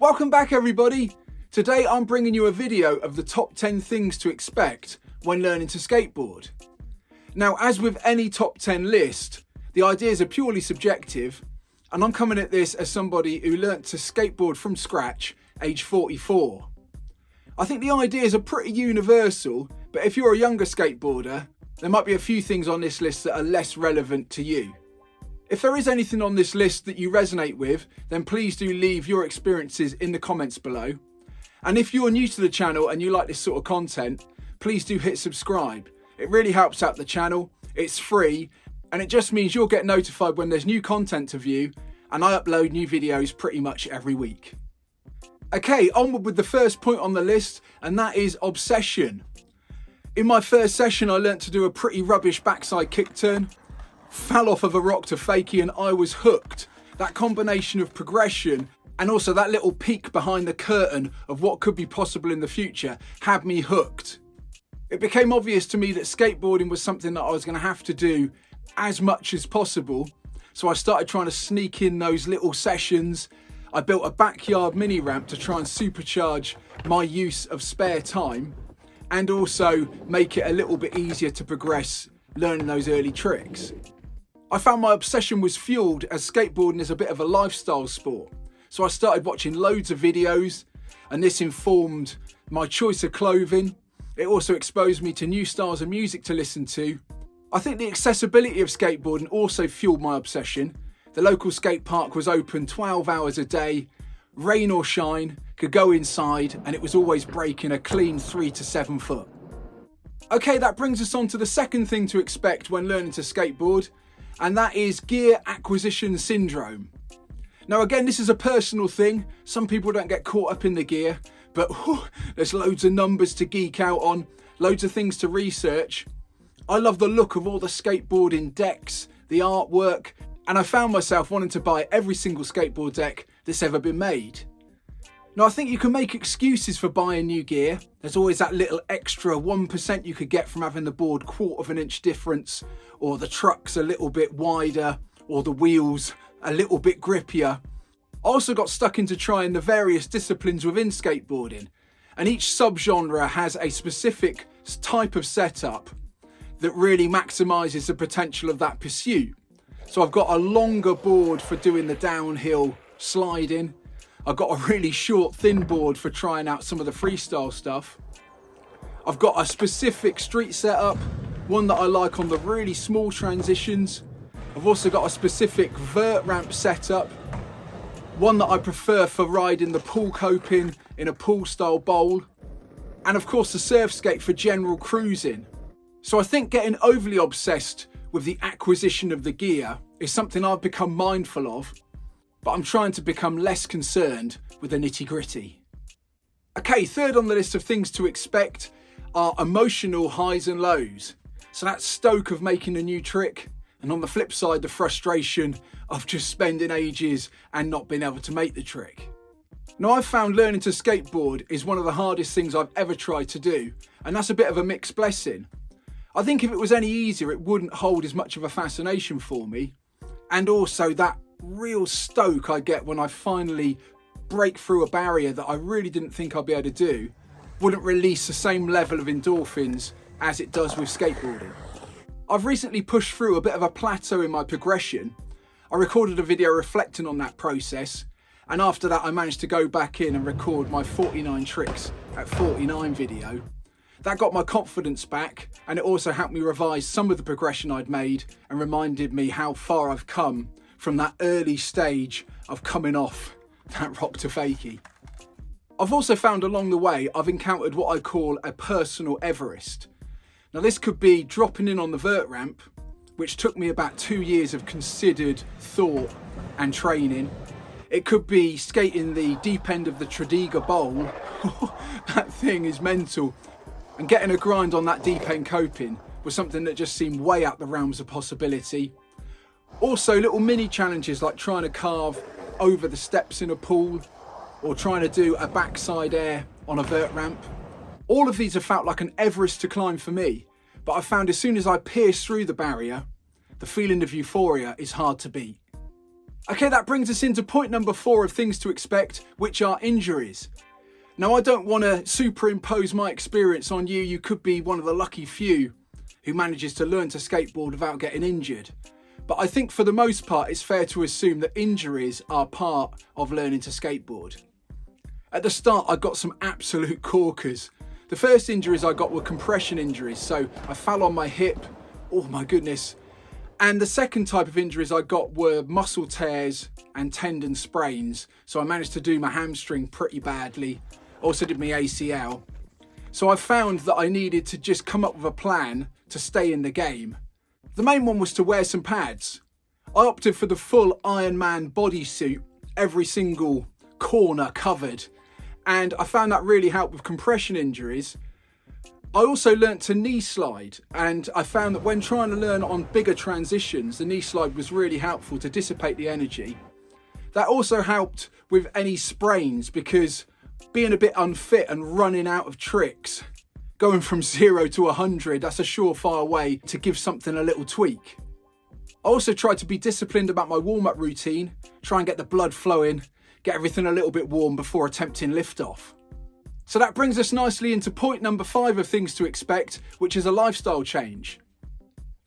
Welcome back everybody. Today I'm bringing you a video of the top 10 things to expect when learning to skateboard. Now, as with any top 10 list, the ideas are purely subjective, and I'm coming at this as somebody who learnt to skateboard from scratch age 44. I think the ideas are pretty universal, but if you're a younger skateboarder, there might be a few things on this list that are less relevant to you. If there is anything on this list that you resonate with, then please do leave your experiences in the comments below. And if you're new to the channel and you like this sort of content, please do hit subscribe. It really helps out the channel, it's free, and it just means you'll get notified when there's new content to view, and I upload new videos pretty much every week. Okay, onward with the first point on the list, and that is obsession. In my first session, I learnt to do a pretty rubbish backside kick turn, fell off of a rock to fakie, and I was hooked. That combination of progression and also that little peek behind the curtain of what could be possible in the future had me hooked. It became obvious to me that skateboarding was something that I was going to have to do as much as possible, so I started trying to sneak in those little sessions. I built a backyard mini ramp to try and supercharge my use of spare time and also make it a little bit easier to progress learning those early tricks. I found my obsession was fueled as skateboarding is a bit of a lifestyle sport. So I started watching loads of videos, and this informed my choice of clothing. It also exposed me to new styles of music to listen to. I think the accessibility of skateboarding also fueled my obsession. The local skate park was open 12 hours a day, rain or shine, could go inside, and it was always breaking a clean 3 to 7 foot. Okay, that brings us on to the second thing to expect when learning to skateboard, and that is gear acquisition syndrome. Now again, this is a personal thing. Some people don't get caught up in the gear, but there's loads of numbers to geek out on, loads of things to research. I love the look of all the skateboarding decks, the artwork, and I found myself wanting to buy every single skateboard deck that's ever been made. Now I think you can make excuses for buying new gear. There's always that little extra 1% you could get from having the board 1/4 of an inch difference, or the truck's a little bit wider, or the wheels a little bit grippier. I also got stuck into trying the various disciplines within skateboarding, and each subgenre has a specific type of setup that really maximizes the potential of that pursuit. So I've got a longer board for doing the downhill sliding. I've got a really short thin board for trying out some of the freestyle stuff. I've got a specific street setup, one that I like on the really small transitions. I've also got a specific vert ramp setup, one that I prefer for riding the pool coping in a pool style bowl, and of course the surf skate for general cruising. So I think getting overly obsessed with the acquisition of the gear is something I've become mindful of, but I'm trying to become less concerned with the nitty gritty. Okay, third on the list of things to expect are emotional highs and lows. So that's stoke of making a new trick, and on the flip side, the frustration of just spending ages and not being able to make the trick. Now I've found learning to skateboard is one of the hardest things I've ever tried to do, and that's a bit of a mixed blessing. I think if it was any easier, it wouldn't hold as much of a fascination for me, and also that real stoke I get when I finally break through a barrier that I really didn't think I'd be able to do wouldn't release the same level of endorphins as it does with skateboarding. I've recently pushed through a bit of a plateau in my progression. I recorded a video reflecting on that process, and after that I managed to go back in and record my 49 tricks at 49 video. That got my confidence back, and it also helped me revise some of the progression I'd made and reminded me how far I've come from that early stage of coming off that rock to fakie. I've also found along the way I've encountered what I call a personal Everest. Now this could be dropping in on the vert ramp, which took me about 2 years of considered thought and training. It could be skating the deep end of the Tredegar Bowl. That thing is mental. And getting a grind on that deep end coping was something that just seemed way out the realms of possibility. Also little mini challenges like trying to carve over the steps in a pool, or trying to do a backside air on a vert ramp. All of these have felt like an Everest to climb for me, but I found as soon as I pierce through the barrier, the feeling of euphoria is hard to beat. Okay, that brings us into point number 4 of things to expect, which are injuries. Now, I don't want to superimpose my experience on you. You could be one of the lucky few who manages to learn to skateboard without getting injured. But I think for the most part, it's fair to assume that injuries are part of learning to skateboard. At the start, I got some absolute corkers. The first injuries I got were compression injuries, so I fell on my hip. Oh my goodness. And the second type of injuries I got were muscle tears and tendon sprains. So I managed to do my hamstring pretty badly. Also did my ACL. So I found that I needed to just come up with a plan to stay in the game. The main one was to wear some pads. I opted for the full Iron Man bodysuit, every single corner covered. And I found that really helped with compression injuries. I also learnt to knee slide, and I found that when trying to learn on bigger transitions, the knee slide was really helpful to dissipate the energy. That also helped with any sprains, because being a bit unfit and running out of tricks, going from 0 to 100, that's a surefire way to give something a little tweak. I also tried to be disciplined about my warm-up routine, try and get the blood flowing, get everything a little bit warm before attempting liftoff. So that brings us nicely into point number 5 of things to expect, which is a lifestyle change.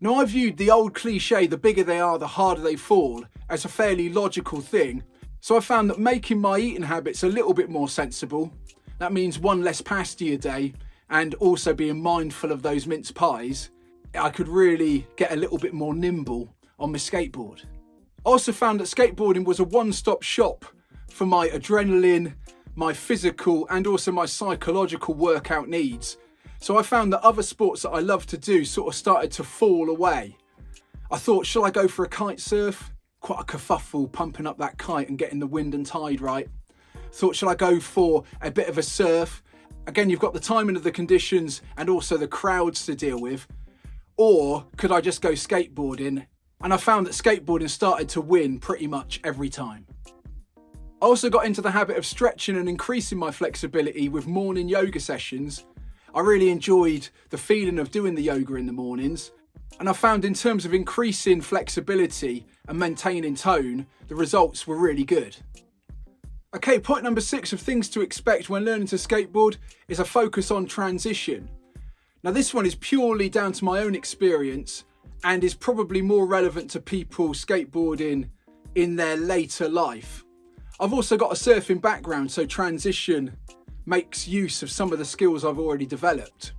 Now, I viewed the old cliche, the bigger they are, the harder they fall, as a fairly logical thing. So I found that making my eating habits a little bit more sensible, that means one less pasty a day, and also being mindful of those mince pies, I could really get a little bit more nimble on my skateboard. I also found that skateboarding was a one-stop shop for my adrenaline, my physical and also my psychological workout needs. So I found that other sports that I love to do sort of started to fall away. I thought, shall I go for a kite surf? Quite a kerfuffle pumping up that kite and getting the wind and tide right. Thought, shall I go for a bit of a surf? Again, you've got the timing of the conditions and also the crowds to deal with. Or could I just go skateboarding? And I found that skateboarding started to win pretty much every time. I also got into the habit of stretching and increasing my flexibility with morning yoga sessions. I really enjoyed the feeling of doing the yoga in the mornings. And I found in terms of increasing flexibility and maintaining tone, the results were really good. Okay, point number 6 of things to expect when learning to skateboard is a focus on transition. Now, this one is purely down to my own experience and is probably more relevant to people skateboarding in their later life. I've also got a surfing background, so transition makes use of some of the skills I've already developed.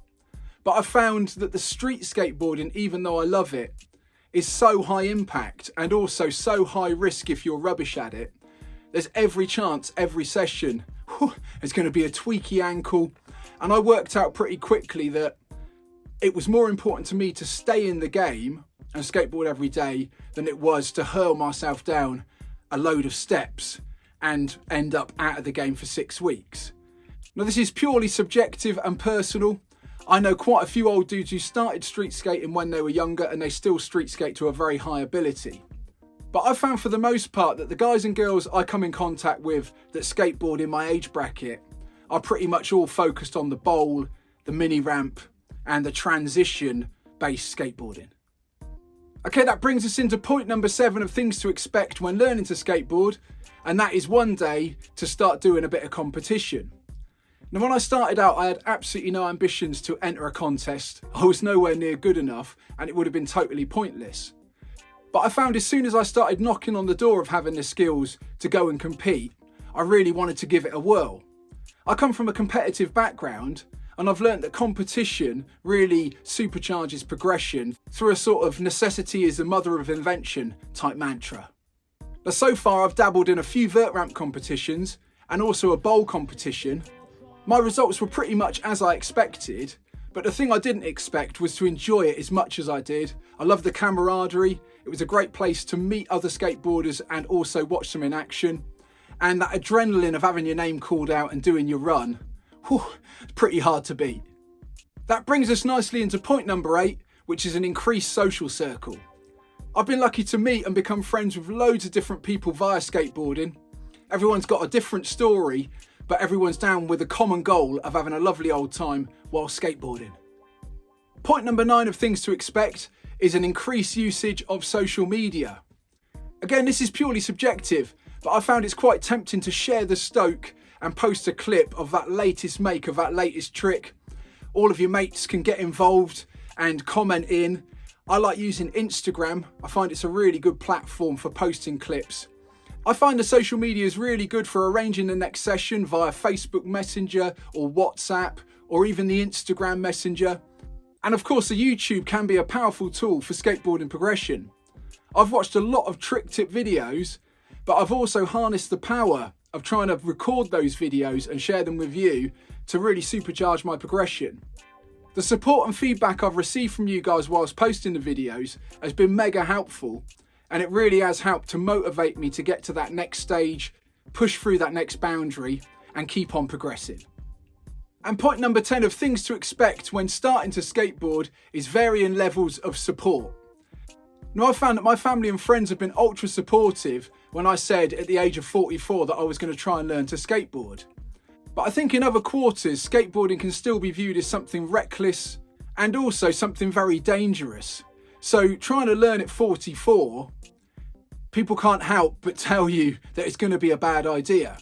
But I found that the street skateboarding, even though I love it, is so high impact and also so high risk if you're rubbish at it. There's every chance, every session, there's going to be a tweaky ankle. And I worked out pretty quickly that it was more important to me to stay in the game and skateboard every day than it was to hurl myself down a load of steps and end up out of the game for 6 weeks. Now, this is purely subjective and personal. I know quite a few old dudes who started street skating when they were younger and they still street skate to a very high ability. But I found for the most part that the guys and girls I come in contact with that skateboard in my age bracket are pretty much all focused on the bowl, the mini ramp and the transition based skateboarding. Okay, that brings us into point number 7 of things to expect when learning to skateboard, and that is one day to start doing a bit of competition. Now, when I started out, I had absolutely no ambitions to enter a contest. I was nowhere near good enough and it would have been totally pointless. But I found as soon as I started knocking on the door of having the skills to go and compete, I really wanted to give it a whirl. I come from a competitive background and I've learnt that competition really supercharges progression through a sort of necessity is the mother of invention type mantra. Now, so far I've dabbled in a few vert ramp competitions and also a bowl competition. My results were pretty much as I expected, but the thing I didn't expect was to enjoy it as much as I did. I loved the camaraderie. It was a great place to meet other skateboarders and also watch them in action. And that adrenaline of having your name called out and doing your run, it's pretty hard to beat. That brings us nicely into point number 8, which is an increased social circle. I've been lucky to meet and become friends with loads of different people via skateboarding. Everyone's got a different story, but everyone's down with a common goal of having a lovely old time while skateboarding. Point number 9 of things to expect is an increased usage of social media. Again, this is purely subjective, but I found it's quite tempting to share the stoke and post a clip of that latest make, of that latest trick. All of your mates can get involved and comment in. I like using Instagram. I find it's a really good platform for posting clips. I find the social media is really good for arranging the next session via Facebook Messenger or WhatsApp or even the Instagram Messenger. And of course, the YouTube can be a powerful tool for skateboarding progression. I've watched a lot of trick tip videos, but I've also harnessed the power of trying to record those videos and share them with you to really supercharge my progression. The support and feedback I've received from you guys whilst posting the videos has been mega helpful, and it really has helped to motivate me to get to that next stage, push through that next boundary and keep on progressing. And point number 10 of things to expect when starting to skateboard is varying levels of support. Now, I've found that my family and friends have been ultra supportive when I said at the age of 44 that I was going to try and learn to skateboard. But I think in other quarters, skateboarding can still be viewed as something reckless and also something very dangerous. So trying to learn at 44, people can't help but tell you that it's going to be a bad idea.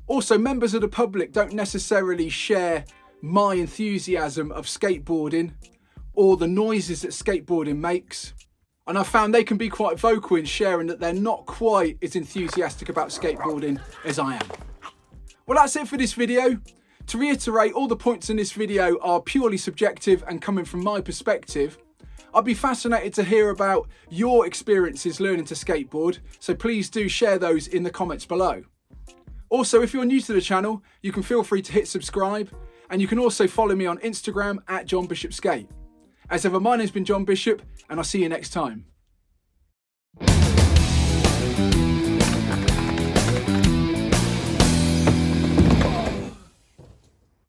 Also, members of the public don't necessarily share my enthusiasm of skateboarding or the noises that skateboarding makes. And I found they can be quite vocal in sharing that they're not quite as enthusiastic about skateboarding as I am. Well, that's it for this video. To reiterate, all the points in this video are purely subjective and coming from my perspective. I'd be fascinated to hear about your experiences learning to skateboard, so please do share those in the comments below. Also, if you're new to the channel, you can feel free to hit subscribe, and you can also follow me on Instagram @JohnBishopSkate. As ever, my name's been John Bishop, and I'll see you next time.